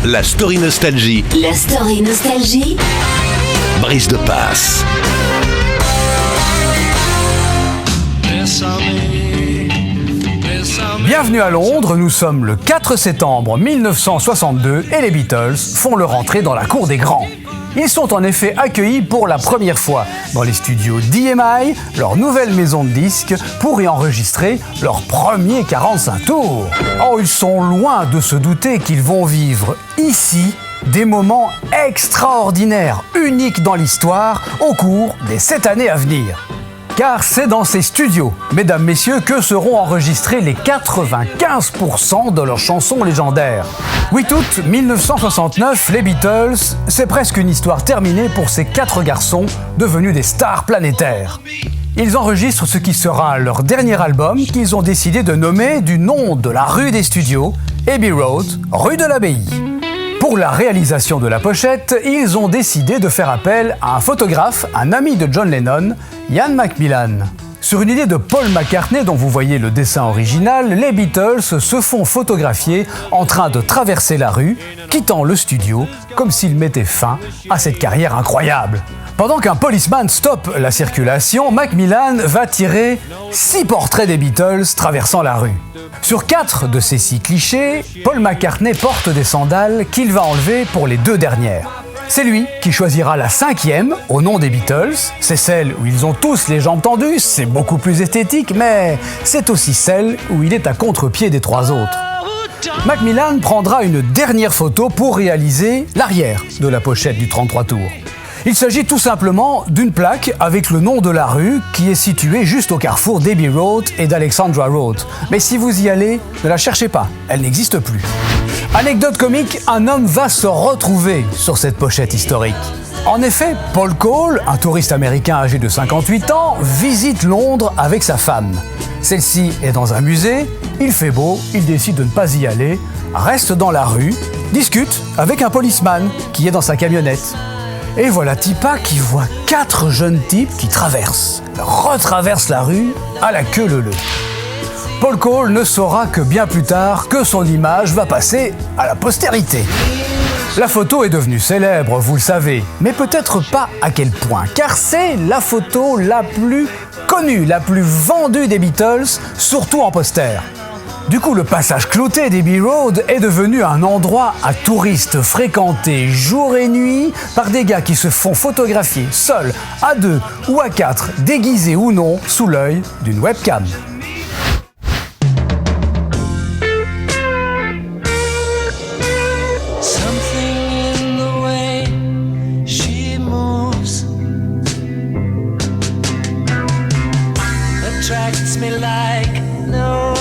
La story nostalgie. La story nostalgie. Brise de Passe. Bienvenue à Londres, nous sommes le 4 septembre 1962 et les Beatles font leur entrée dans la cour des grands. Ils sont en effet accueillis pour la première fois dans les studios d'EMI, leur nouvelle maison de disques, pour y enregistrer leur premier 45 tours. Oh, ils sont loin de se douter qu'ils vont vivre ici des moments extraordinaires, uniques dans l'histoire, au cours des 7 années à venir. Car c'est dans ces studios, mesdames, messieurs, que seront enregistrés les 95% de leurs chansons légendaires. 8 août 1969, les Beatles, c'est presque une histoire terminée pour ces 4 garçons devenus des stars planétaires. Ils enregistrent ce qui sera leur dernier album qu'ils ont décidé de nommer du nom de la rue des studios, Abbey Road, rue de l'Abbaye. Pour la réalisation de la pochette, ils ont décidé de faire appel à un photographe, un ami de John Lennon, Ian McMillan. Sur une idée de Paul McCartney dont vous voyez le dessin original, les Beatles se font photographier en train de traverser la rue, quittant le studio comme s'ils mettaient fin à cette carrière incroyable. Pendant qu'un policeman stoppe la circulation, Macmillan va tirer 6 portraits des Beatles traversant la rue. Sur 4 de ces 6 clichés, Paul McCartney porte des sandales qu'il va enlever pour les 2 dernières. C'est lui qui choisira la 5e au nom des Beatles. C'est celle où ils ont tous les jambes tendues, c'est beaucoup plus esthétique, mais c'est aussi celle où il est à contre-pied des 3 autres. Macmillan prendra une dernière photo pour réaliser l'arrière de la pochette du 33 tours. Il s'agit tout simplement d'une plaque avec le nom de la rue qui est située juste au carrefour d'Abbey Road et d'Alexandra Road. Mais si vous y allez, ne la cherchez pas, elle n'existe plus. Anecdote comique, un homme va se retrouver sur cette pochette historique. En effet, Paul Cole, un touriste américain âgé de 58 ans, visite Londres avec sa femme. Celle-ci est dans un musée, il fait beau, il décide de ne pas y aller, reste dans la rue, discute avec un policeman qui est dans sa camionnette. Et voilà Tipa qui voit 4 jeunes types qui retraversent la rue à la queue leu-leu. Paul Cole ne saura que bien plus tard que son image va passer à la postérité. La photo est devenue célèbre, vous le savez, mais peut-être pas à quel point, car c'est la photo la plus connue, la plus vendue des Beatles, surtout en poster. Du coup, le passage clouté d'Abbey Road est devenu un endroit à touristes fréquenté jour et nuit par des gars qui se font photographier seuls, à 2 ou à 4, déguisés ou non, sous l'œil d'une webcam. Attracts me like no